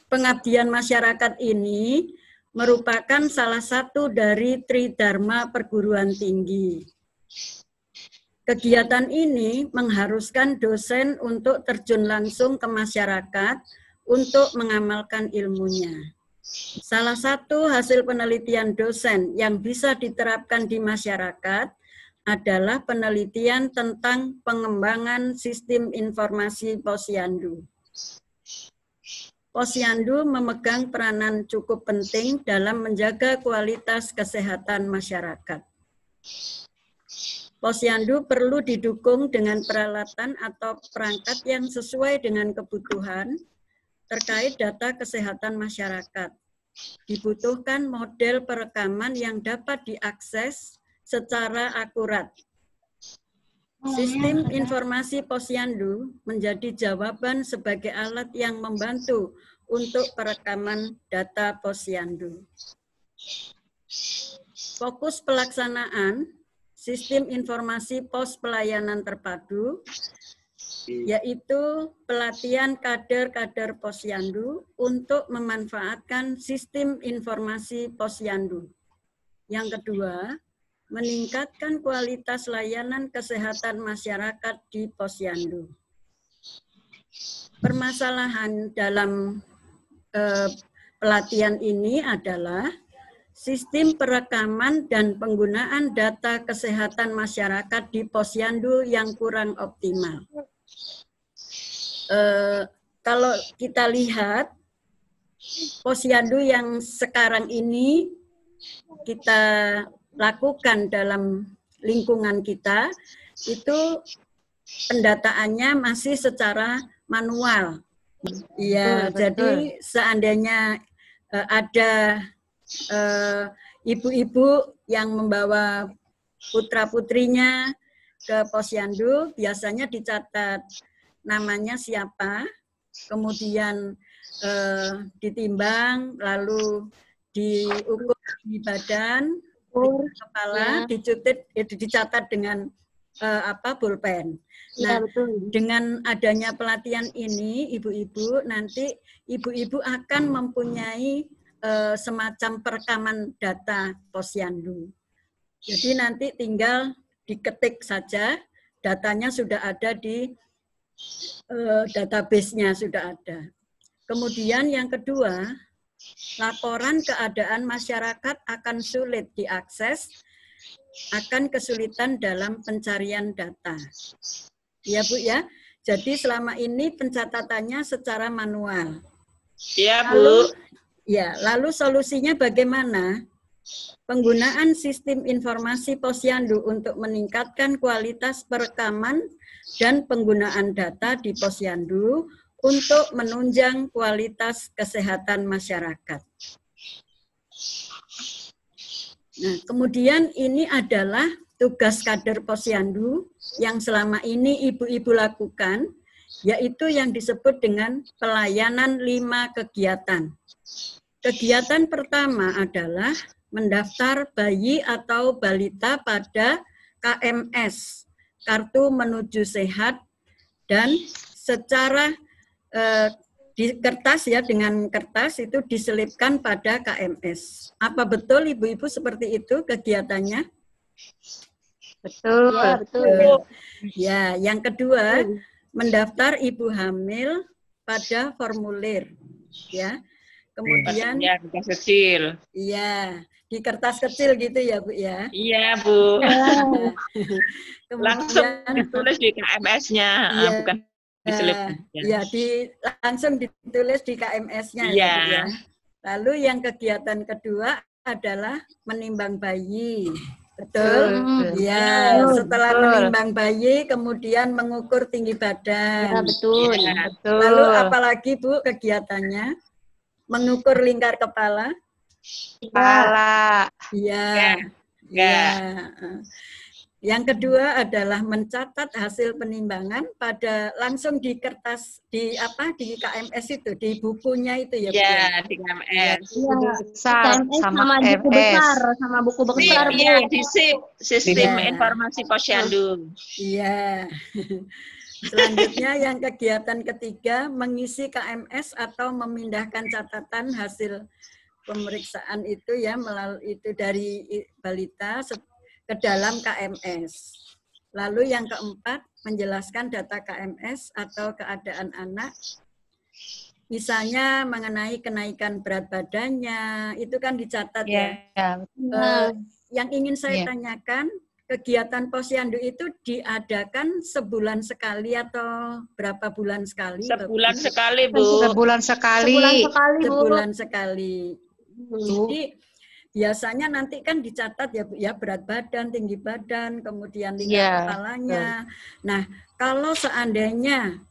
pengabdian masyarakat ini merupakan salah satu dari Tridharma perguruan tinggi. Kegiatan ini mengharuskan dosen untuk terjun langsung ke masyarakat untuk mengamalkan ilmunya. Salah satu hasil penelitian dosen yang bisa diterapkan di masyarakat adalah penelitian tentang pengembangan sistem informasi Posyandu. Posyandu memegang peranan cukup penting dalam menjaga kualitas kesehatan masyarakat. Posyandu perlu didukung dengan peralatan atau perangkat yang sesuai dengan kebutuhan terkait data kesehatan masyarakat. Dibutuhkan model perekaman yang dapat diakses secara akurat. Sistem informasi Posyandu menjadi jawaban sebagai alat yang membantu untuk perekaman data Posyandu. Fokus pelaksanaan Sistem Informasi Pos Pelayanan Terpadu, yaitu pelatihan kader-kader Posyandu untuk memanfaatkan sistem informasi Posyandu. Yang kedua, meningkatkan kualitas layanan kesehatan masyarakat di Posyandu. Permasalahan dalam pelatihan ini adalah sistem perekaman dan penggunaan data kesehatan masyarakat di Posyandu yang kurang optimal. Kalau kita lihat, Posyandu yang sekarang ini kita lakukan dalam lingkungan kita, itu pendataannya masih secara manual. Ya, jadi seandainya ada ibu-ibu yang membawa putra-putrinya ke Posyandu, biasanya dicatat namanya siapa, kemudian ditimbang, lalu diukur di badan, di kepala, dicatat dengan pulpen. Nah, dengan adanya pelatihan ini, ibu-ibu nanti ibu-ibu akan mempunyai semacam perekaman data Posyandu. Jadi nanti tinggal diketik saja, datanya sudah ada di database-nya sudah ada. Kemudian yang kedua, laporan keadaan masyarakat akan sulit diakses, akan kesulitan dalam pencarian data. Ya Bu ya, jadi selama ini pencatatannya secara manual. Iya Bu. Lalu solusinya bagaimana? Penggunaan sistem informasi Posyandu untuk meningkatkan kualitas perekaman dan penggunaan data di Posyandu untuk menunjang kualitas kesehatan masyarakat. Nah, kemudian ini adalah tugas kader Posyandu yang selama ini ibu-ibu lakukan, yaitu yang disebut dengan pelayanan 5 kegiatan. Kegiatan pertama adalah mendaftar bayi atau balita pada KMS, Kartu Menuju Sehat, dan secara di kertas ya, dengan kertas itu diselipkan pada KMS. Apa betul ibu-ibu seperti itu kegiatannya? Betul. Ya, betul. Ya, yang kedua, mendaftar ibu hamil pada formulir, ya. Kemudian ya, kertas kecil. Iya, di kertas kecil gitu ya Bu ya. Iya Bu. Kemudian, langsung ditulis di KMS-nya, iya, bukan diselip. Iya, langsung ditulis di KMS-nya ya Bu ya. Lalu yang kegiatan kedua adalah menimbang bayi. Betul? Iya, setelah menimbang bayi kemudian mengukur tinggi badan. Ya, betul. Ya. Lalu apalagi Bu kegiatannya? Mengukur lingkar kepala. Kepala. Iya. Ya. Yang kedua adalah mencatat hasil penimbangan pada langsung di kertas di KMS itu, di bukunya itu ya Bu. Iya, di KMS. Sama buku besar, sama buku besar. Iya, di SIP, Sistem Informasi Posyandu. Iya. Selanjutnya yang kegiatan ketiga, mengisi KMS atau memindahkan catatan hasil pemeriksaan itu ya melalui itu dari balita ke dalam KMS. Lalu yang keempat, menjelaskan data KMS atau keadaan anak. Misalnya mengenai kenaikan berat badannya, itu kan dicatat ya. Yang ingin saya tanyakan, kegiatan posyandu itu diadakan sebulan sekali atau berapa bulan sekali? Sebulan sekali, Bu. Sebulan sekali. Sebulan sekali. Jadi biasanya nanti kan dicatat ya berat badan, tinggi badan, kemudian tingkat kepalanya. Nah, kalau seandainya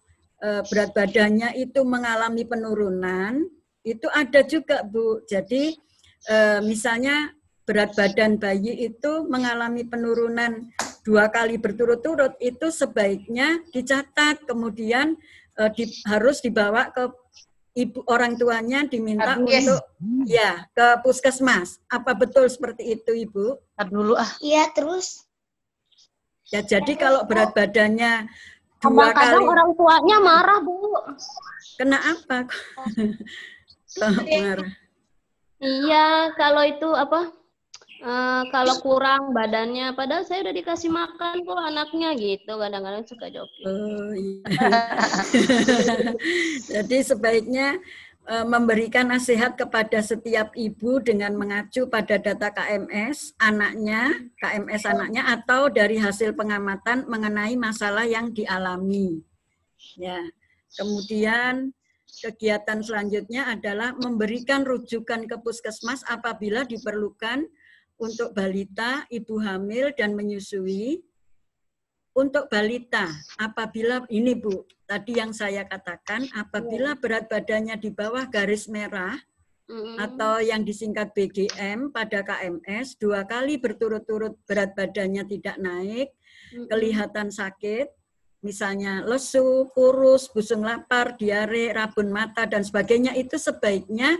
berat badannya itu mengalami penurunan, itu ada juga, Bu. Jadi misalnya berat badan bayi itu mengalami penurunan 2 kali berturut-turut, itu sebaiknya dicatat, kemudian harus dibawa ke ibu orang tuanya, diminta untuk ke puskesmas. Apa betul seperti itu, Ibu? Dulu Iya, terus. Ya, jadi kalau berat badannya 2 Kadang-kadang kali. orang tuanya marah, Bu. Kena apa? Kalau marah. Iya, kalau itu apa? Kalau kurang badannya, padahal saya udah dikasih makan kok anaknya gitu. Kadang-kadang suka joki. Oh, iya. Jadi sebaiknya memberikan nasihat kepada setiap ibu dengan mengacu pada data KMS anaknya atau dari hasil pengamatan mengenai masalah yang dialami. Ya. Kemudian kegiatan selanjutnya adalah memberikan rujukan ke puskesmas apabila diperlukan untuk balita, ibu hamil dan menyusui. Untuk balita, apabila ini Bu, tadi yang saya katakan, apabila berat badannya di bawah garis merah atau yang disingkat BGM pada KMS, 2 kali berturut-turut berat badannya tidak naik, kelihatan sakit, misalnya lesu, kurus, busung lapar, diare, rabun mata, dan sebagainya, itu sebaiknya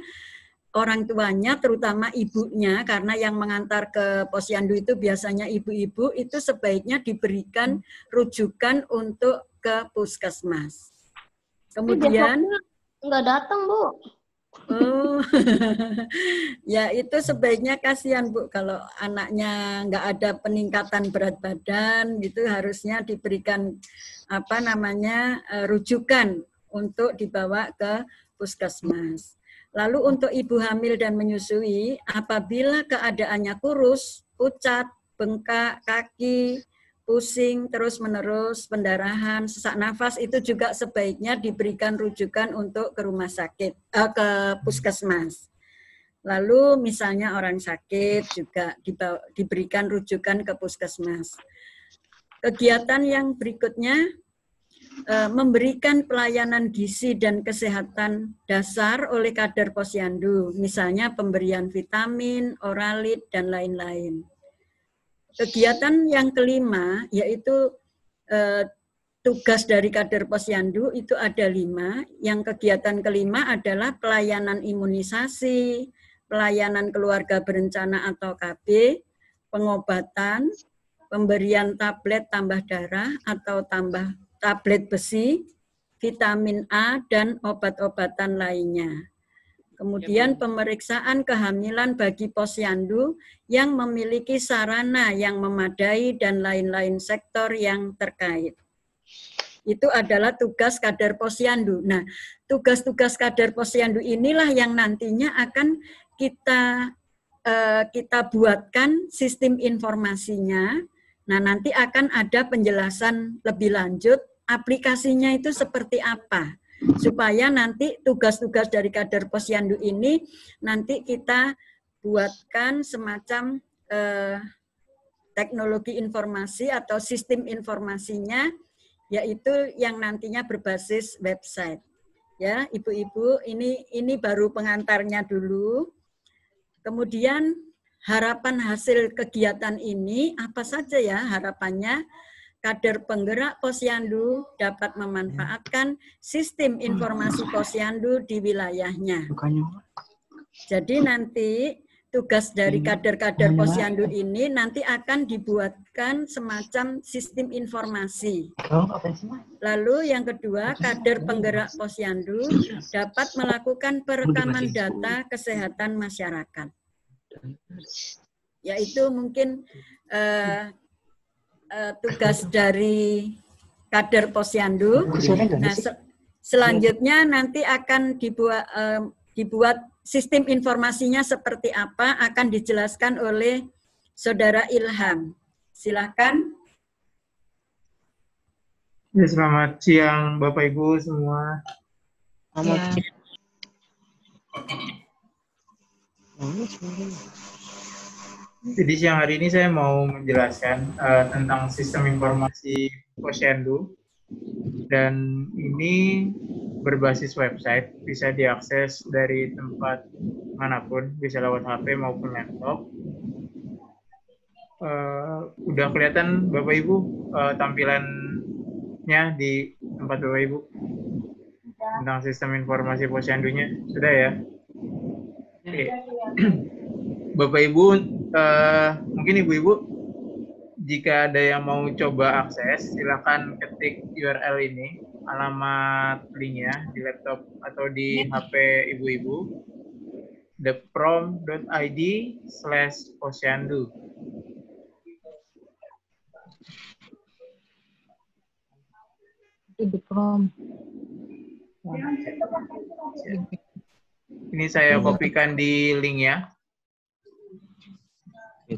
orang tuanya, terutama ibunya, karena yang mengantar ke posyandu itu biasanya ibu-ibu, itu sebaiknya diberikan rujukan untuk ke puskesmas. Kemudian nggak datang, Bu. Oh, ya itu sebaiknya kasihan Bu, kalau anaknya nggak ada peningkatan berat badan, gitu harusnya diberikan rujukan untuk dibawa ke puskesmas. Lalu untuk ibu hamil dan menyusui, apabila keadaannya kurus, pucat, bengkak, kaki, pusing, terus-menerus, pendarahan, sesak nafas, itu juga sebaiknya diberikan rujukan untuk ke rumah sakit, ke puskesmas. Lalu misalnya orang sakit juga diberikan rujukan ke puskesmas. Kegiatan yang berikutnya, memberikan pelayanan gizi dan kesehatan dasar oleh kader posyandu, misalnya pemberian vitamin, oralit, dan lain-lain. Kegiatan yang kelima, yaitu tugas dari kader posyandu itu ada 5. Yang kegiatan kelima adalah pelayanan imunisasi, pelayanan keluarga berencana atau KB, pengobatan, pemberian tablet tambah darah atau tablet besi, vitamin A, dan obat-obatan lainnya. Kemudian pemeriksaan kehamilan bagi posyandu yang memiliki sarana yang memadai dan lain-lain sektor yang terkait. Itu adalah tugas kader posyandu. Nah, tugas-tugas kader posyandu inilah yang nantinya akan kita buatkan sistem informasinya. Nah, nanti akan ada penjelasan lebih lanjut aplikasinya itu seperti apa, supaya nanti tugas-tugas dari kader posyandu ini nanti kita buatkan semacam teknologi informasi atau sistem informasinya, yaitu yang nantinya berbasis website. Ya, ibu-ibu, ini baru pengantarnya dulu. Kemudian harapan hasil kegiatan ini apa saja ya harapannya? Kader penggerak posyandu dapat memanfaatkan sistem informasi posyandu di wilayahnya. Jadi nanti tugas dari kader-kader posyandu ini nanti akan dibuatkan semacam sistem informasi. Lalu yang kedua, kader penggerak posyandu dapat melakukan perekaman data kesehatan masyarakat. Yaitu mungkin tugas dari kader posyandu. Nah, selanjutnya nanti akan dibuat sistem informasinya seperti apa, akan dijelaskan oleh Saudara Ilham. Silakan. Ya, selamat siang Bapak Ibu semua. Ya. Jadi siang hari ini saya mau menjelaskan tentang sistem informasi posyandu, dan ini berbasis website, bisa diakses dari tempat manapun, bisa lewat HP maupun laptop. Udah kelihatan Bapak Ibu tampilannya di tempat Bapak Ibu tentang sistem informasi posyandunya, sudah ya? Oke. Bapak Ibu, mungkin Ibu-Ibu, jika ada yang mau coba akses, silakan ketik URL ini, alamat linknya di laptop atau di HP Ibu-Ibu, theprom.id/posyandu. Ini saya kopikan di linknya.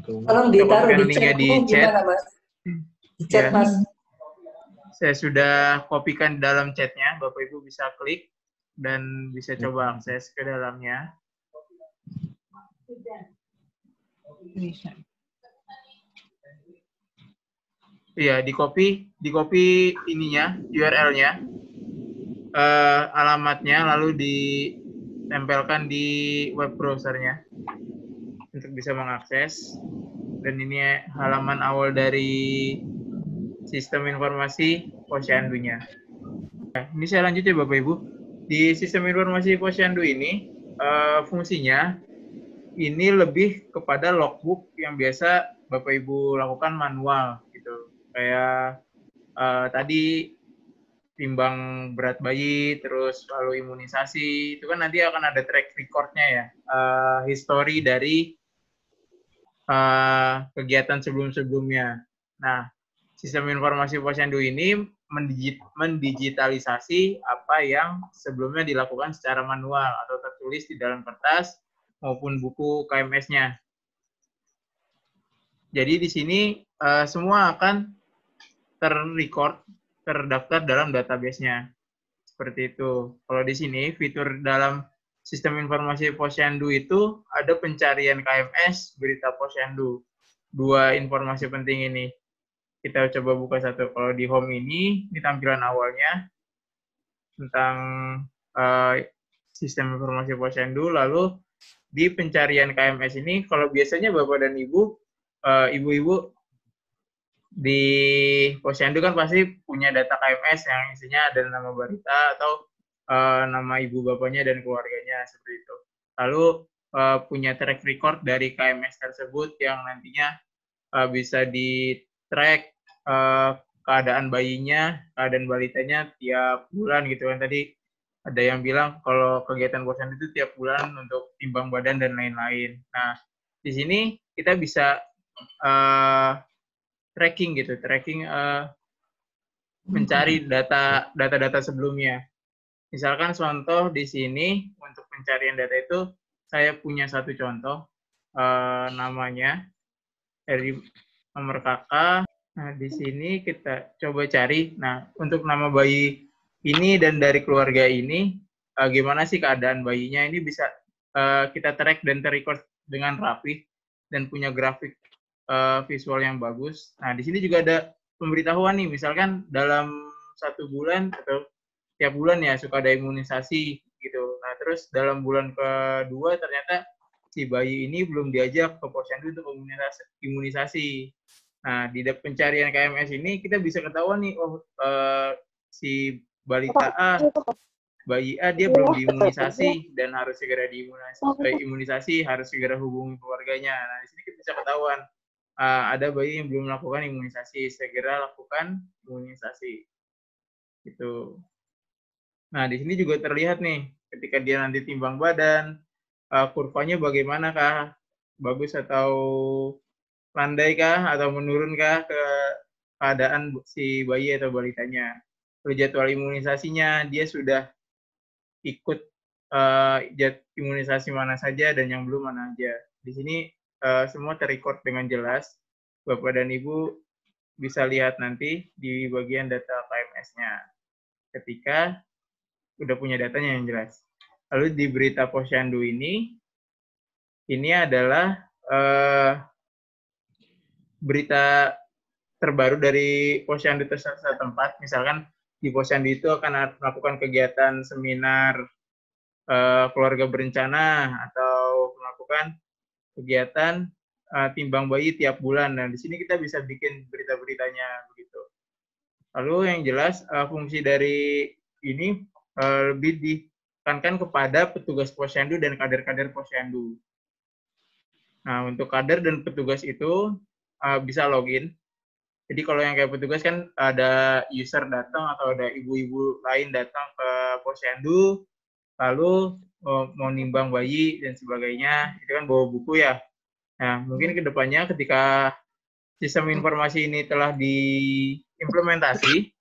Tolong ditaruh di chat. Di chat. Mas? Di chat, Mas. Saya sudah kopikan di dalam chatnya, Bapak Ibu bisa klik dan bisa coba akses ke dalamnya. Iya, di copy ininya, URL-nya, alamatnya, lalu ditempelkan di web browser-nya untuk bisa mengakses. Dan ini halaman awal dari sistem informasi posyandunya. Nah, ini saya lanjut ya Bapak Ibu. Di sistem informasi posyandu ini, fungsinya ini lebih kepada logbook yang biasa Bapak Ibu lakukan manual gitu. Kayak tadi timbang berat bayi, terus lalu imunisasi, itu kan nanti akan ada track record-nya ya, history dari kegiatan sebelum-sebelumnya. Nah, sistem informasi posyandu ini mendigitalisasi apa yang sebelumnya dilakukan secara manual atau tertulis di dalam kertas maupun buku KMS-nya. Jadi di sini semua akan terrecord, terdaftar dalam database-nya. Seperti itu. Kalau di sini fitur dalam sistem informasi posyandu itu ada pencarian KMS, berita posyandu. Dua informasi penting ini. Kita coba buka satu. Kalau di home ini tampilan awalnya tentang sistem informasi posyandu. Lalu di pencarian KMS ini, kalau biasanya Bapak dan Ibu, Ibu-Ibu di posyandu kan pasti punya data KMS yang isinya ada nama balita atau nama ibu bapaknya dan keluarganya, seperti itu. Lalu punya track record dari KMS tersebut yang nantinya bisa di-track keadaan bayinya, keadaan balitanya tiap bulan gitu kan. Tadi ada yang bilang kalau kegiatan posyandu itu tiap bulan untuk timbang badan dan lain-lain. Nah, di sini kita bisa tracking mencari data-data sebelumnya. Misalkan contoh di sini untuk pencarian data itu saya punya satu contoh, namanya dari nomor kakak. Nah, di sini kita coba cari. Nah, untuk nama bayi ini dan dari keluarga ini, gimana sih keadaan bayinya, ini bisa kita track dan terrecord dengan rapi dan punya grafik visual yang bagus. Nah, di sini juga ada pemberitahuan nih, misalkan dalam 1 bulan atau tiap bulan ya suka ada imunisasi gitu. Nah, terus dalam bulan kedua ternyata si bayi ini belum diajak ke posyandu untuk imunisasi. Nah, di pencarian KMS ini kita bisa ketahuan nih, oh si balita A bayi A dia belum diimunisasi dan harus segera imunisasi, harus segera hubungi keluarganya. Nah, di sini kita bisa ketahuan ada bayi yang belum melakukan imunisasi, segera lakukan imunisasi. Gitu. Nah, di sini juga terlihat nih, ketika dia nanti timbang badan, kurvanya bagaimana kah? Bagus atau landai kah? Atau menurun kah ke keadaan si bayi atau balitanya? Lalu jadwal imunisasinya, dia sudah ikut imunisasi mana saja dan yang belum mana aja. Di sini semua terrecord dengan jelas. Bapak dan Ibu bisa lihat nanti di bagian data KMS-nya ketika udah punya datanya yang jelas. Lalu di berita Posyandu ini adalah berita terbaru dari Posyandu setempat. Misalkan di Posyandu itu akan melakukan kegiatan seminar keluarga berencana atau melakukan kegiatan timbang bayi tiap bulan. Nah, di sini kita bisa bikin berita-beritanya begitu. Lalu yang jelas fungsi dari ini lebih ditekankan kepada petugas Posyandu dan kader-kader Posyandu. Nah, untuk kader dan petugas itu bisa login. Jadi kalau yang kayak petugas kan ada user datang atau ada ibu-ibu lain datang ke Posyandu, lalu mau nimbang bayi dan sebagainya, itu kan bawa buku ya. Nah, mungkin ke depannya ketika sistem informasi ini telah diimplementasi,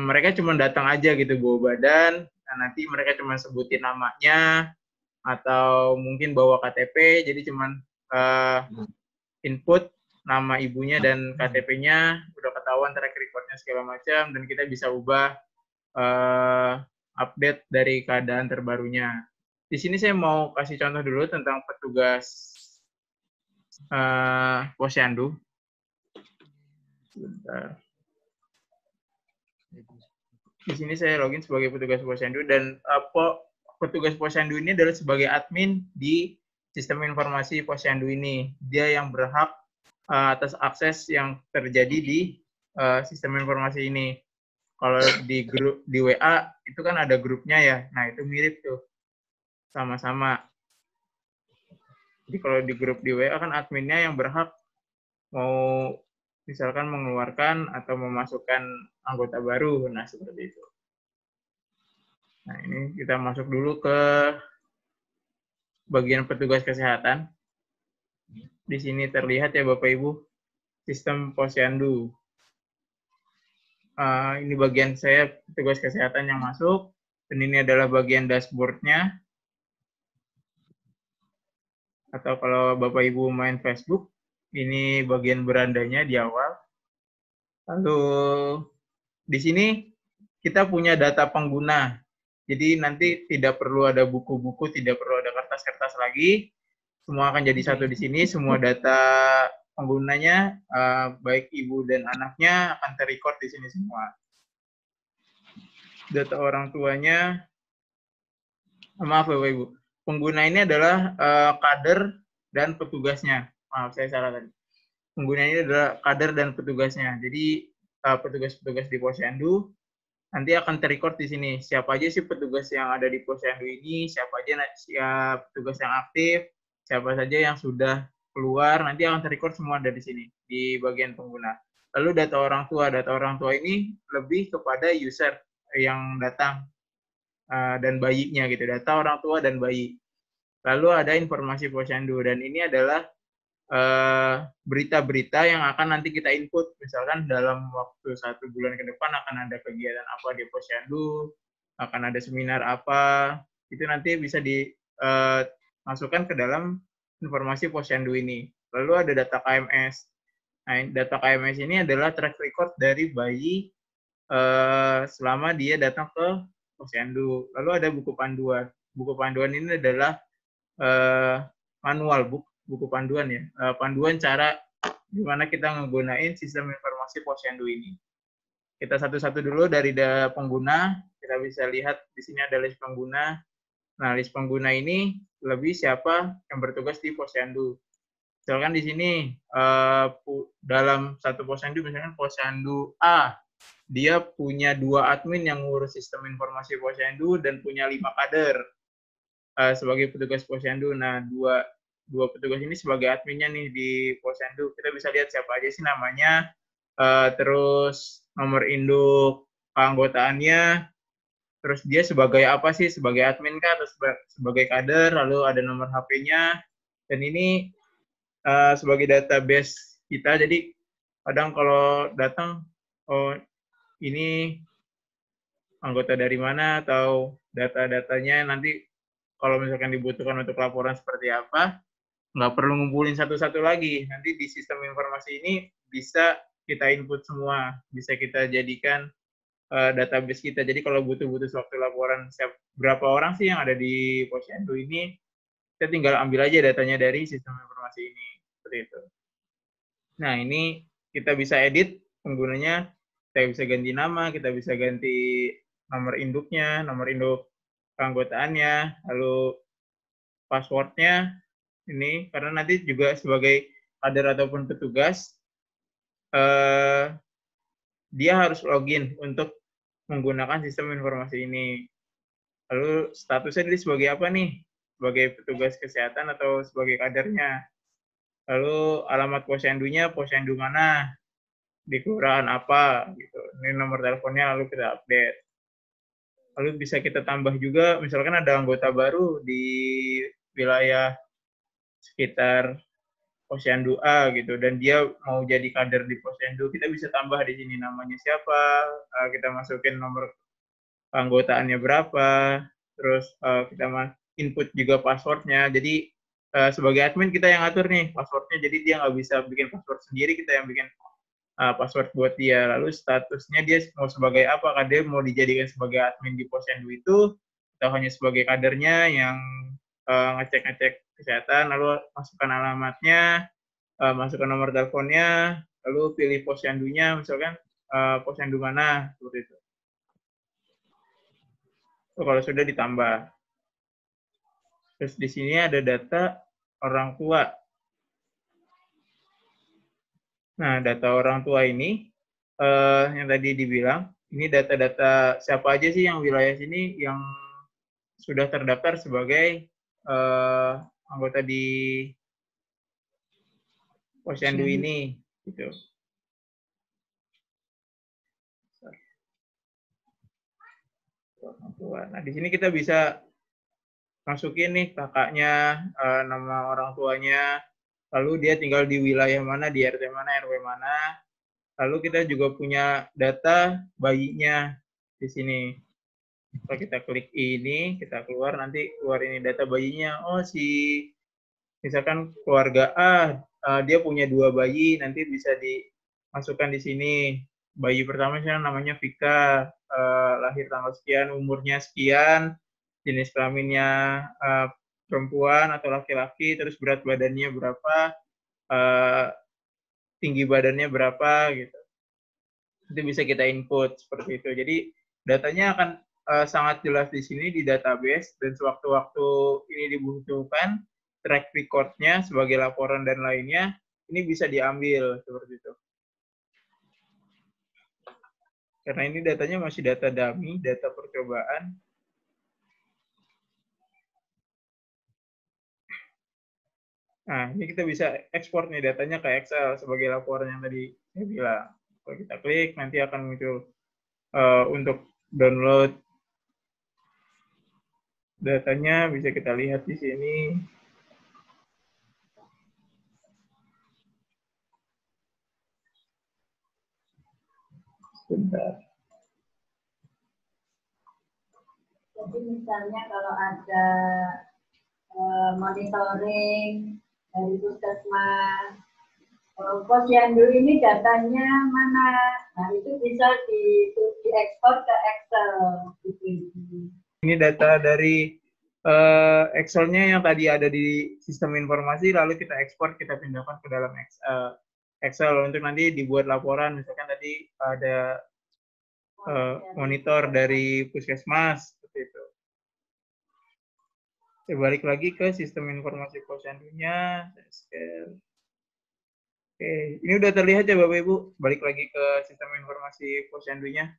mereka cuma datang aja gitu bawa badan, nah nanti mereka cuma sebutin namanya, atau mungkin bawa KTP, jadi cuma input nama ibunya dan KTP-nya, udah ketahuan track record-nya segala macam, dan kita bisa ubah update dari keadaan terbarunya. Di sini saya mau kasih contoh dulu tentang petugas Posyandu. Sebentar. Di sini saya login sebagai petugas Posyandu dan petugas Posyandu ini adalah sebagai admin di sistem informasi Posyandu ini. Dia yang berhak atas akses yang terjadi di sistem informasi ini. Kalau di grup di WA itu kan ada grupnya ya. Nah, itu mirip tuh. Sama-sama. Jadi kalau di grup di WA kan adminnya yang berhak mau misalkan mengeluarkan atau memasukkan anggota baru. Nah, seperti itu. Nah, ini kita masuk dulu ke bagian petugas kesehatan. Di sini terlihat ya Bapak Ibu, sistem Posyandu. Ini bagian saya petugas kesehatan yang masuk, dan ini adalah bagian dashboard-nya. Atau kalau Bapak Ibu main Facebook, ini bagian berandanya di awal. Lalu di sini kita punya data pengguna. Jadi nanti tidak perlu ada buku-buku, tidak perlu ada kertas-kertas lagi. Semua akan jadi satu di sini. Semua data penggunanya, baik ibu dan anaknya, akan terrecord di sini semua. Data orang tuanya, maaf Bapak Ibu, pengguna ini adalah kader dan petugasnya. Maaf, saya salah tadi. Pengguna ini adalah kader dan petugasnya. Jadi petugas-petugas di Posyandu nanti akan terrecord di sini. Siapa aja sih petugas yang ada di Posyandu ini, siapa aja petugas yang aktif, siapa saja yang sudah keluar, nanti akan terrecord semua dari sini di bagian pengguna. Lalu data orang tua ini lebih kepada user yang datang dan bayinya gitu, data orang tua dan bayi. Lalu ada informasi Posyandu, dan ini adalah berita-berita yang akan nanti kita input. Misalkan dalam waktu 1 bulan ke depan akan ada kegiatan apa di Posyandu, akan ada seminar apa, itu nanti bisa dimasukkan ke dalam informasi Posyandu ini. Lalu ada data KMS. Nah, data KMS ini adalah track record dari bayi selama dia datang ke Posyandu. Lalu ada buku panduan. Buku panduan ini adalah manual buku panduan ya. Panduan cara gimana kita menggunakan sistem informasi Posyandu ini. Kita satu-satu dulu dari pengguna. Kita bisa lihat di sini ada list pengguna. Nah, list pengguna ini lebih siapa yang bertugas di Posyandu. Misalkan di sini dalam satu Posyandu, misalkan Posyandu A dia punya 2 admin yang ngurus sistem informasi Posyandu dan punya 5 kader sebagai petugas Posyandu. Nah, dua petugas ini sebagai adminnya nih di Posyandu. Kita bisa lihat siapa aja sih namanya, terus nomor induk keanggotaannya, terus dia sebagai apa sih, sebagai admin kah atau sebagai kader, lalu ada nomor HP-nya, dan ini sebagai database kita. Jadi kadang kalau datang, oh ini anggota dari mana atau data-datanya, nanti kalau misalkan dibutuhkan untuk laporan seperti apa, nggak perlu ngumpulin satu-satu lagi. Nanti di sistem informasi ini bisa kita input semua, bisa kita jadikan database kita. Jadi kalau butuh suatu laporan berapa orang sih yang ada di Posyandu ini, kita tinggal ambil aja datanya dari sistem informasi ini. Seperti itu. Nah, ini kita bisa edit penggunanya. Kita bisa ganti nama, kita bisa ganti nomor induknya, nomor induk keanggotaannya, lalu passwordnya ini, karena nanti juga sebagai kader ataupun petugas, dia harus login untuk menggunakan sistem informasi ini. Lalu statusnya dia sebagai apa nih? Sebagai petugas kesehatan atau sebagai kadernya. Lalu alamat Posyandunya, Posyandu mana? Di kelurahan apa gitu. Ini nomor teleponnya, lalu kita update. Lalu bisa kita tambah juga, misalkan ada anggota baru di wilayah sekitar Posyandu A gitu, dan dia mau jadi kader di Posyandu, kita bisa tambah di sini namanya siapa, kita masukin nomor keanggotaannya berapa, terus kita input juga passwordnya. Jadi sebagai admin kita yang atur nih passwordnya, jadi dia nggak bisa bikin password sendiri, kita yang bikin password buat dia. Lalu statusnya dia mau sebagai apa, dia mau dijadikan sebagai admin di Posyandu itu atau hanya sebagai kadernya yang ngecek-ngecek kesehatan, lalu masukkan alamatnya, masukkan nomor teleponnya, lalu pilih Posyandunya, misalkan Posyandu mana, seperti itu. Kalau sudah ditambah. Terus di sini ada data orang tua. Nah, data orang tua ini, yang tadi dibilang, ini data-data siapa aja sih yang wilayah sini yang sudah terdaftar sebagai anggota di Posyandu ini, gitu. Nah, di sini kita bisa masukin nih kakaknya, nama orang tuanya, lalu dia tinggal di wilayah mana, di RT mana, RW mana. Lalu kita juga punya data bayinya di sini. Kalau kita klik ini, kita keluar, nanti keluar ini data bayinya. Oh, misalkan keluarga A, dia punya 2 bayi, nanti bisa dimasukkan di sini. Bayi pertama namanya Vika, lahir tanggal sekian, umurnya sekian, jenis kelaminnya perempuan atau laki-laki, terus berat badannya berapa, tinggi badannya berapa, gitu. Itu bisa kita input seperti itu. Jadi datanya akan sangat jelas di sini di database, dan sewaktu-waktu ini dibutuhkan, track record-nya sebagai laporan dan lainnya, ini bisa diambil seperti itu. Karena ini datanya masih data dummy, data percobaan. Nah, ini kita bisa ekspor nih datanya ke Excel sebagai laporan yang tadi saya bilang. Kalau kita klik, nanti akan muncul untuk download datanya, bisa kita lihat di sini. Sebentar. Jadi misalnya kalau ada monitoring dari Puskesmas, Posyandu ini datanya mana? Nah, itu bisa diekspor ke Excel. Ini data dari Excel-nya yang tadi ada di sistem informasi, lalu kita ekspor, kita pindahkan ke dalam Excel untuk nanti dibuat laporan. Misalkan tadi ada monitor dari Puskesmas, seperti itu. Saya balik lagi ke sistem informasi Posyandunya, saya share. Oke, ini udah terlihat ya Bapak Ibu. Balik lagi ke sistem informasi Posyandu-nya.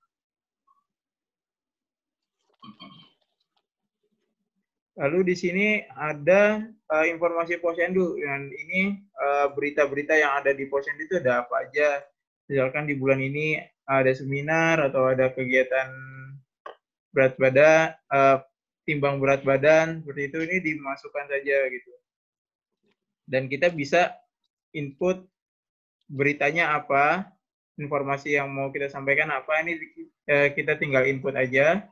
Lalu di sini ada informasi Posyandu, dan ini berita-berita yang ada di Posyandu itu ada apa aja. Misalkan di bulan ini ada seminar atau ada kegiatan berat badan, timbang berat badan, seperti itu, ini dimasukkan saja gitu. Dan kita bisa input beritanya apa, informasi yang mau kita sampaikan apa, ini kita tinggal input aja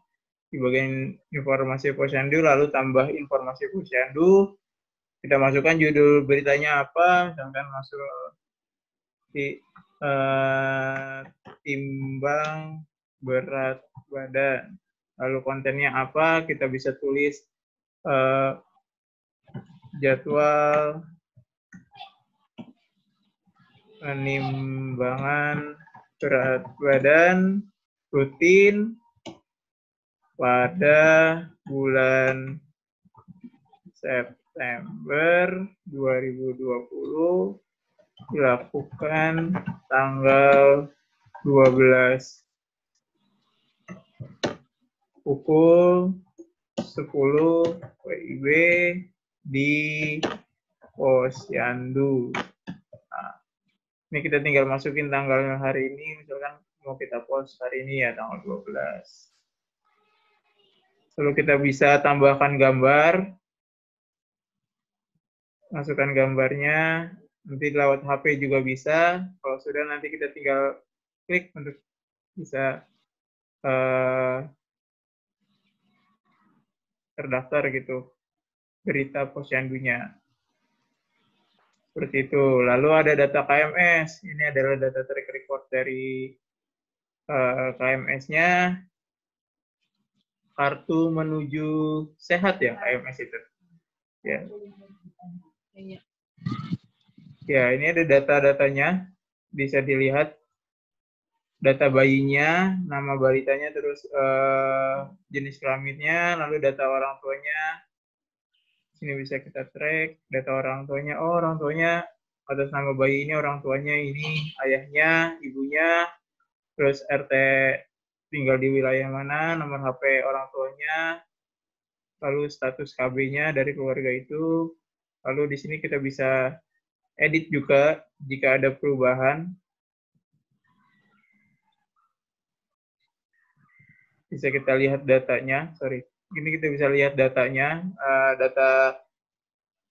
di bagian informasi Posyandu, lalu tambah informasi Posyandu, kita masukkan judul beritanya apa, misalkan masuk di timbang berat badan, lalu kontennya apa, kita bisa tulis jadwal penimbangan berat badan rutin pada bulan September 2020 dilakukan tanggal 12 pukul 10 WIB di Posyandu. Nah, ini kita tinggal masukin tanggal hari ini, misalkan mau kita post hari ini ya tanggal 12. Lalu kita bisa tambahkan gambar, masukkan gambarnya, nanti lewat HP juga bisa. Kalau sudah nanti kita tinggal klik untuk bisa terdaftar gitu berita Posyandu-nya. Seperti itu. Lalu ada data KMS. Ini adalah data track record dari KMS-nya. Kartu menuju sehat ya KMS itu. Ya. Ya, ini ada data-datanya. Bisa dilihat data bayinya, nama balitanya, terus jenis kelaminnya, lalu data orang tuanya. Sini bisa kita track data orang tuanya. Oh, orang tuanya atas nama bayi ini, orang tuanya ini, ayahnya, ibunya, terus RT tinggal di wilayah mana, nomor HP orang tuanya, lalu status KB-nya dari keluarga itu. Lalu di sini kita bisa edit juga jika ada perubahan. Bisa kita lihat datanya, Ini kita bisa lihat datanya, data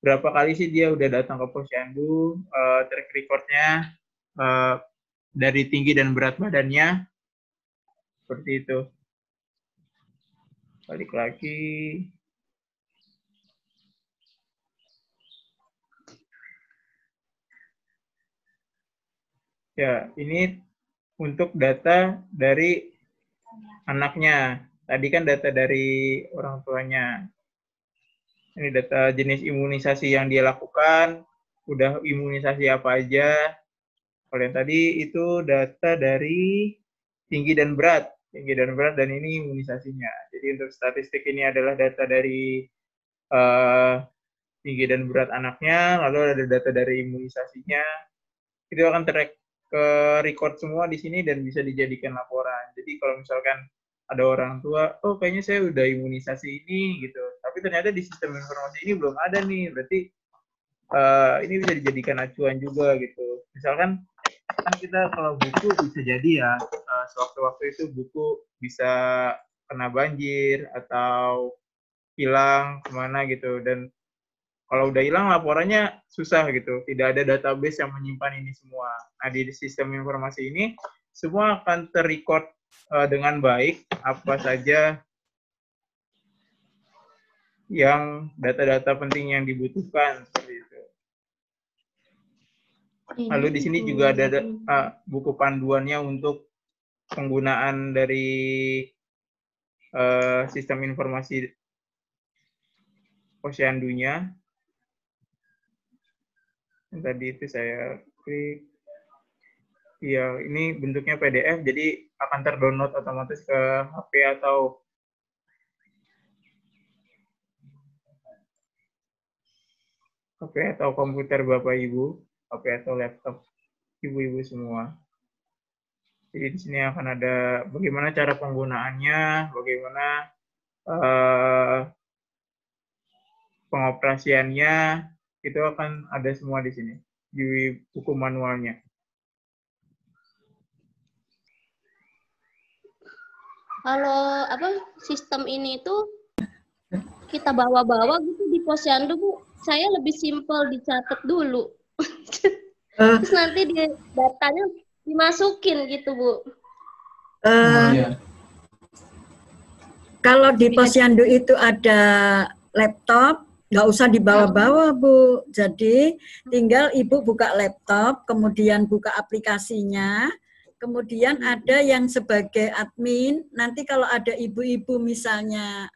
berapa kali sih dia udah datang ke Posyandu, track record-nya, dari tinggi dan berat badannya, seperti itu. Balik lagi. Ya, ini untuk data dari anaknya. Tadi kan data dari orang tuanya. Ini data jenis imunisasi yang dia lakukan, udah imunisasi apa aja. Kalau yang tadi itu data dari tinggi dan berat, dan ini imunisasinya. Jadi untuk statistik ini adalah data dari tinggi dan berat anaknya, lalu ada data dari imunisasinya. Itu akan ke record semua di sini dan bisa dijadikan laporan. Jadi kalau misalkan ada orang tua, oh kayaknya saya udah imunisasi ini gitu, tapi ternyata di sistem informasi ini belum ada nih, berarti ini bisa dijadikan acuan juga gitu. Misalkan kan kita kalau buku bisa jadi ya sewaktu-waktu itu buku bisa kena banjir atau hilang kemana gitu, dan kalau udah hilang laporannya susah gitu, tidak ada database yang menyimpan ini semua. Nah di sistem informasi ini semua akan terrecord dengan baik apa saja yang data-data penting yang dibutuhkan seperti itu. Lalu di sini juga ada buku panduannya untuk penggunaan dari sistem informasi Posyandu-nya. Yang tadi itu saya klik. Ya, ini bentuknya PDF, jadi akan terdownload otomatis ke HP atau komputer Bapak Ibu, HP atau laptop. ibu-ibu semua. Jadi di sini akan ada bagaimana cara penggunaannya, bagaimana pengoperasiannya, itu akan ada semua di sini di buku manualnya. Kalau sistem ini itu kita bawa-bawa gitu di posyandu, Bu. Saya lebih simpel dicatat dulu. Terus nanti datanya dimasukin gitu, Bu. Kalau di posyandu itu ada laptop, nggak usah dibawa-bawa, Bu. Jadi tinggal Ibu buka laptop, kemudian buka aplikasinya, kemudian ada yang sebagai admin. Nanti kalau ada ibu-ibu misalnya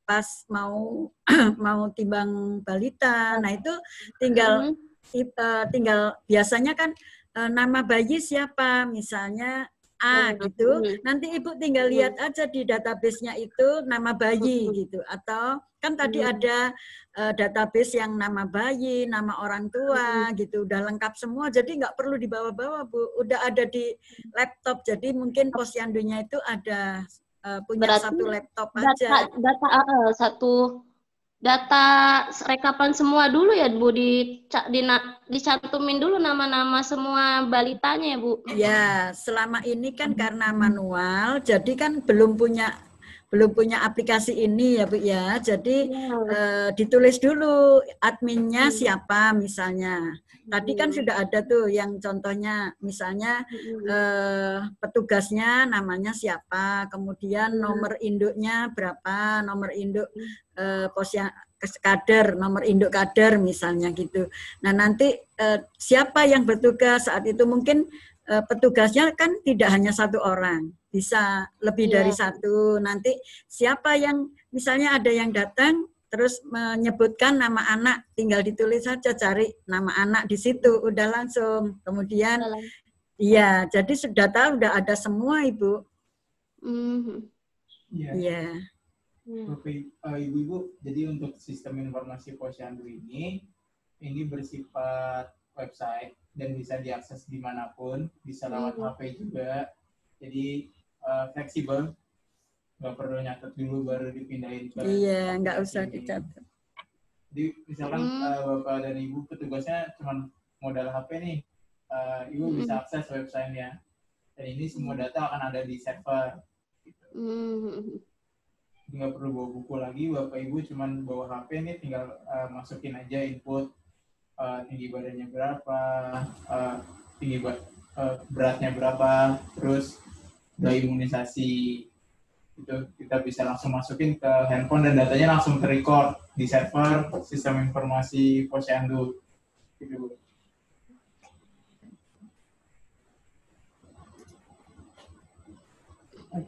pas mau timbang balita, nah itu tinggal biasanya kan nama bayi siapa, misalnya A gitu. Nanti Ibu tinggal lihat aja di database-nya itu nama bayi gitu. Atau kan tadi ada database yang nama bayi, nama orang tua gitu. Udah lengkap semua, jadi nggak perlu dibawa-bawa, Bu. Udah ada di laptop, jadi mungkin posyandunya itu ada punya Berarti satu laptop aja. Data rekapan semua dulu ya, Bu, dicantumin dulu nama-nama semua balitanya ya, Bu. Ya, selama ini kan karena manual, jadi kan belum punya aplikasi ini ya, Bu ya. Jadi ditulis dulu adminnya siapa misalnya. Tadi kan sudah ada tuh yang contohnya misalnya petugasnya namanya siapa, kemudian nomor induknya berapa, nomor induk kader, nomor induk kader misalnya gitu. Nah nanti siapa yang bertugas saat itu, mungkin petugasnya kan tidak hanya satu orang, bisa lebih dari satu. Nanti siapa yang misalnya ada yang datang terus menyebutkan nama anak, tinggal ditulis saja, cari nama anak di situ, udah langsung. Kemudian iya, jadi data udah ada semua, Ibu. Iya. Ibu-ibu, jadi untuk sistem informasi posyandu ini bersifat website dan bisa diakses dimanapun, bisa lewat HP juga, jadi fleksibel, nggak perlu nyatet dulu baru dipindahin ke. Iya, nggak usah dicatat. Jadi misalkan Bapak dan Ibu petugasnya cuma modal HP nih, Ibu bisa akses websitenya, dan ini semua data akan ada di server. Gitu. Nggak perlu bawa buku lagi, Bapak Ibu cuma bawa HP nih, tinggal masukin aja input tinggi badannya berapa, beratnya berapa, terus udah imunisasi, itu kita bisa langsung masukin ke handphone dan datanya langsung ter-record di server sistem informasi posyandu. Gitu.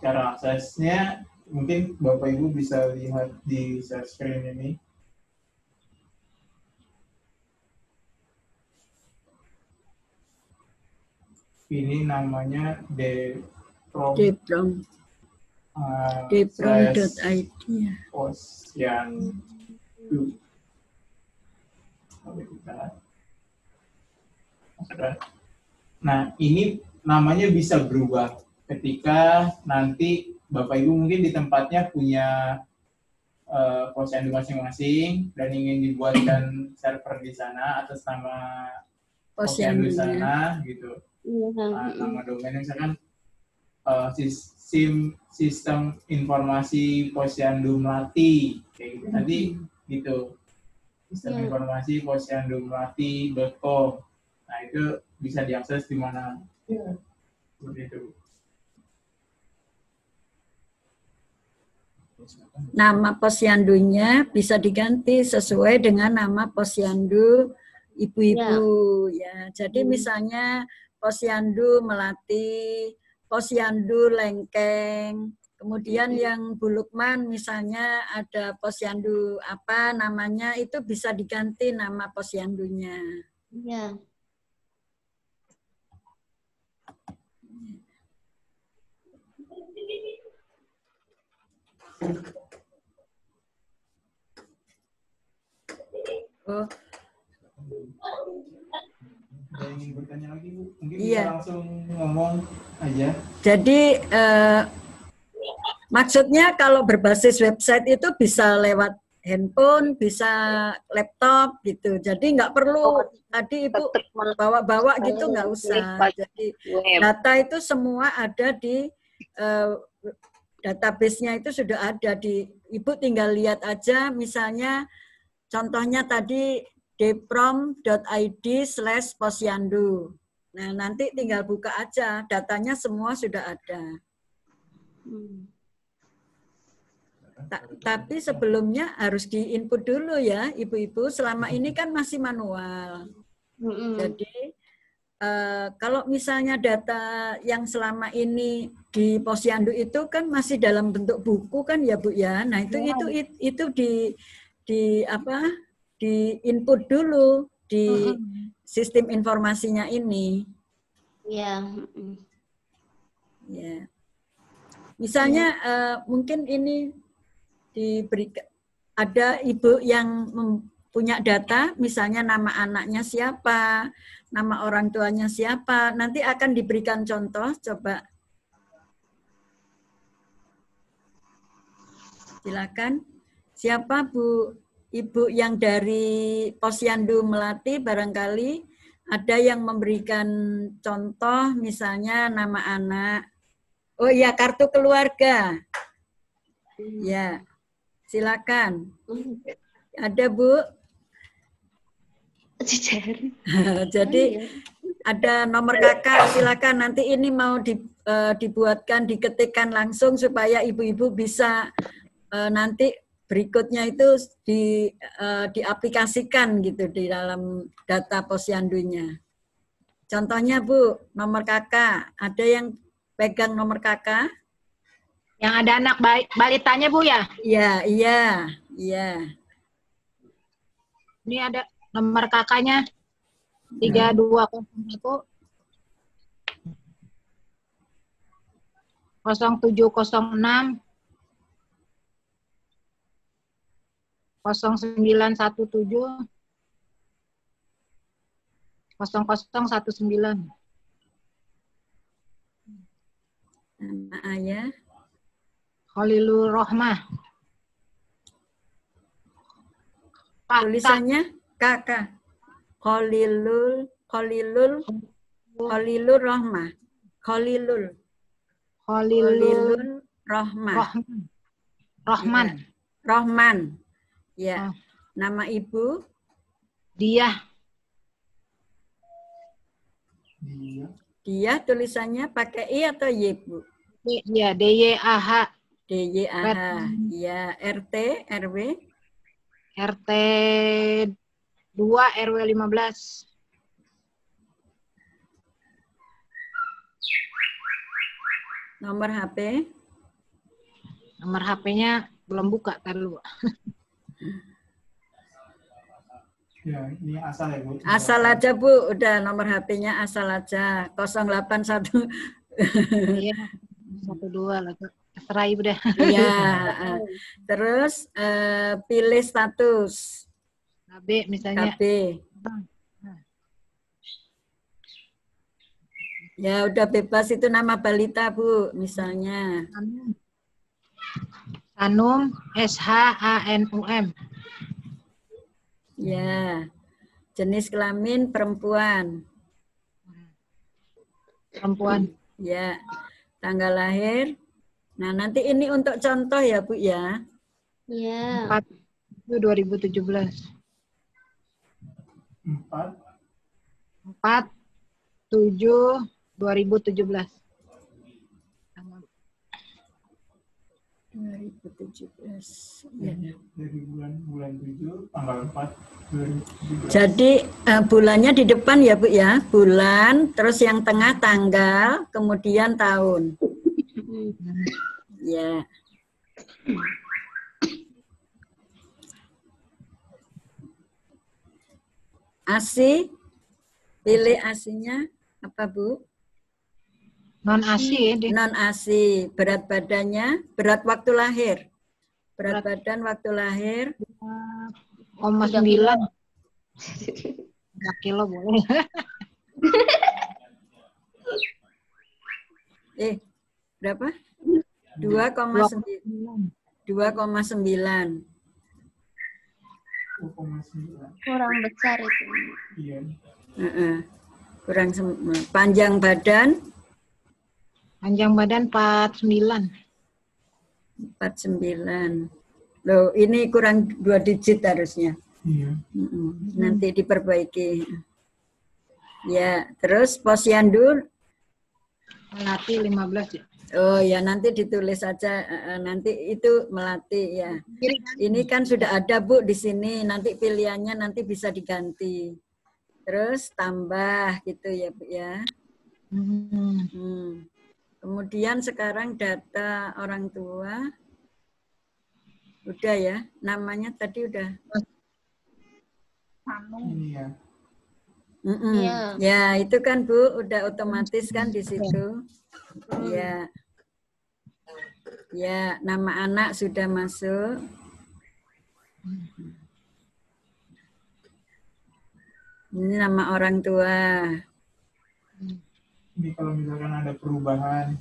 Cara aksesnya mungkin Bapak Ibu bisa lihat di share screen ini. Ini namanya deprom.id. Posyandu. Nah, ini namanya bisa berubah ketika nanti Bapak Ibu mungkin di tempatnya punya posyandu masing-masing dan ingin dibuatkan server di sana atas nama posyandu di sana gitu. Nama domain misalkan sistem informasi posyandu Melati kayak gitu. Nanti gitu. Sistem informasi posyandu melati.com. Nah, itu bisa diakses di mana? Ya. Seperti itu. Nama posyandunya bisa diganti sesuai dengan nama posyandu ibu-ibu ya. Jadi misalnya posyandu Melati, posyandu Lengkeng, kemudian yang Bulukman misalnya ada posyandu apa namanya, itu bisa diganti nama posyandunya. Iya. Oh. Saya ingin masih bertanya lagi Bu, mungkin Iya. bisa langsung ngomong aja. Jadi maksudnya kalau berbasis website itu bisa lewat handphone, bisa laptop gitu. Jadi nggak perlu tadi Ibu bawa-bawa gitu, nggak usah. Jadi data itu semua ada di database-nya, itu sudah ada di Ibu, tinggal lihat aja. Misalnya contohnya tadi deprom.id/posyandu. Nah, nanti tinggal buka aja, datanya semua sudah ada. Tapi sebelumnya harus diinput dulu ya, Ibu-ibu. Selama ini kan masih manual. Jadi kalau misalnya data yang selama ini di Posyandu itu kan masih dalam bentuk buku kan ya Bu ya. Nah, itu di input dulu di sistem informasinya ini. Iya. Ya. Misalnya mungkin ini diberikan, ada ibu yang punya data, misalnya nama anaknya siapa, nama orang tuanya siapa, nanti akan diberikan contoh. Coba silakan. Siapa Bu? Ibu yang dari Posyandu Melati barangkali ada yang memberikan contoh, misalnya nama anak. Oh iya, kartu keluarga. Ya, silakan. Ada Bu? Jadi ada nomor kakak, silakan. Nanti ini mau dibuatkan, diketikkan langsung supaya ibu-ibu bisa nanti berikutnya itu diaplikasikan gitu di dalam data Posyandunya. Contohnya Bu, nomor kakak. Ada yang pegang nomor kakak? Yang ada anak balitanya Bu ya? Iya. Ini ada nomor kakaknya 3201 0706 0917 0019. Nama ayah? Khalilur Rohmah. Tulisannya kakak. Khalilur Rohmah. Khalilur Rohmah. Rohman. Ya. Nama ibu? Dia tulisannya pakai I atau Y, Bu? Iya, DYAH. DYAH. Ya, RT, RW? RT 2 RW 15. Nomor HP? Nomor HP-nya belum buka, tar dulu. Ya, ini asal ya Bu. Asal aja Bu, udah nomor HP-nya asal aja. 081. Iya, 12 lah. Terserah Ibu deh. Iya. Terus pilih status. KB misalnya. KB. Ya udah bebas, itu nama balita Bu, misalnya. Sanum, SHANUM. Ya. Jenis kelamin perempuan. Perempuan. Ya. Tanggal lahir. Nah, nanti ini untuk contoh ya, Bu ya. Iya. 4 itu 2017. 4 7 2017. 2017. Ya. dari bulan 7 tanggal 4 2017. Jadi bulannya di depan ya Bu ya, bulan, terus yang tengah tanggal, kemudian tahun. Ya. ASI, pilih ASI-nya apa Bu? Non ASI ya. Non ASI, berat badannya, berat waktu lahir. Berat badan waktu lahir. 3,9. 3 kilo boleh. Berapa? 2,9. 2,9. Kurang besar itu. Iya. Panjang badan? Panjang badan 49. 49. Loh, ini kurang 2 digit harusnya. Iya. Nanti diperbaiki. Ya, terus posyandu? Melati 15 ya. Oh ya, nanti ditulis saja. Nanti itu Melati ya. Ini kan sudah ada Bu di sini. Nanti pilihannya nanti bisa diganti. Terus tambah gitu ya Bu ya. Kemudian sekarang data orang tua. Udah ya, namanya tadi udah. Iya. Iya. Ya, itu kan Bu, udah otomatis kan di situ. Ya. Ya, nama anak sudah masuk. Ini nama orang tua. Ini kalau misalkan ada perubahan,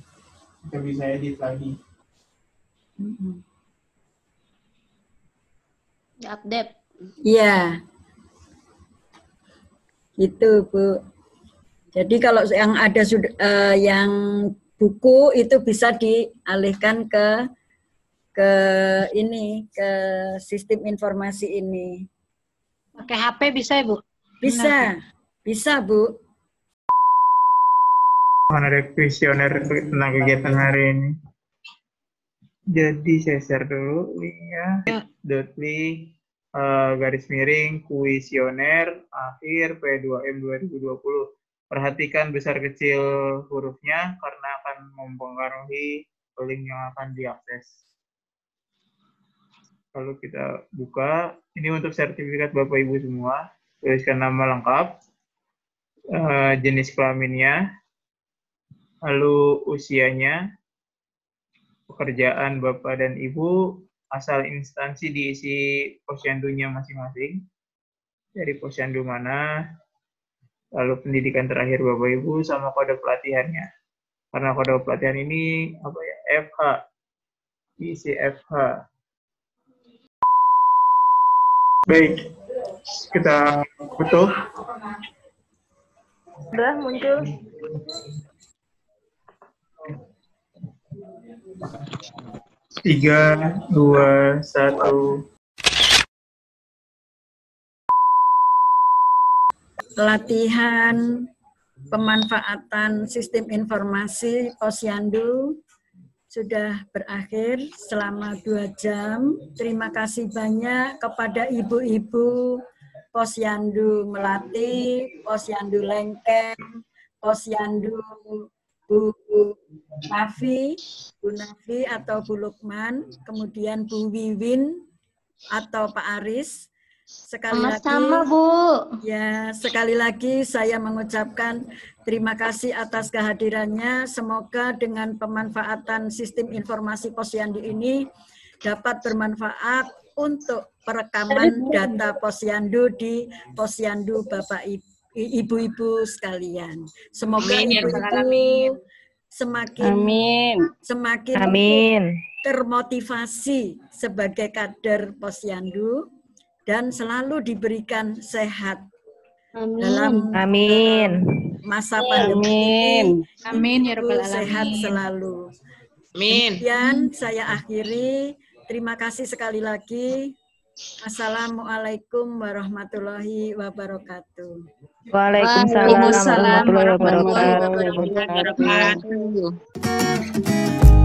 kita bisa edit lagi. Update. Iya. Itu Bu. Jadi kalau yang ada yang buku itu bisa dialihkan ke ini, ke sistem informasi ini. Pakai HP bisa ya, Bu? Bisa. Bisa, Bu. Ada kuesioner tentang kegiatan hari ini. Jadi saya share dulu linknya. .ly garis miring kuesioner akhir P2M 2020. Perhatikan besar kecil hurufnya karena akan mempengaruhi link yang akan diakses. Lalu kita buka. Ini untuk sertifikat Bapak Ibu semua. Tuliskan nama lengkap, jenis kelaminnya, lalu usianya, pekerjaan Bapak dan Ibu, asal instansi diisi posyandunya masing-masing, dari posyandu mana, lalu pendidikan terakhir Bapak Ibu, sama kode pelatihannya. Karena kode pelatihan ini apa ya, FH, diisi FH. Baik, kita foto. Udah muncul. Tiga, dua, satu. Latihan pemanfaatan sistem informasi posyandu sudah berakhir selama 2 jam. Terima kasih banyak kepada ibu-ibu posyandu Melati, posyandu Lengkeng, posyandu Bu Nafi, Bu Nafi atau Bu Lukman, kemudian Bu Wiwin atau Pak Aris. Sekali Sama-sama, lagi, Bu. ya, sekali lagi saya mengucapkan terima kasih atas kehadirannya. Semoga dengan pemanfaatan sistem informasi posyandu ini dapat bermanfaat untuk perekaman data posyandu di posyandu Bapak Ibu-ibu sekalian. Semoga ibu-ibu semakin termotivasi sebagai kader posyandu dan selalu diberikan sehat dalam masa pandemi ini. Amin ya rabbal alamin. Sehat selalu. Amin. Demikian saya akhiri. Terima kasih sekali lagi. Assalamualaikum warahmatullahi wabarakatuh. Waalaikumsalam warahmatullahi wabarakatuh. Wabarakatuh.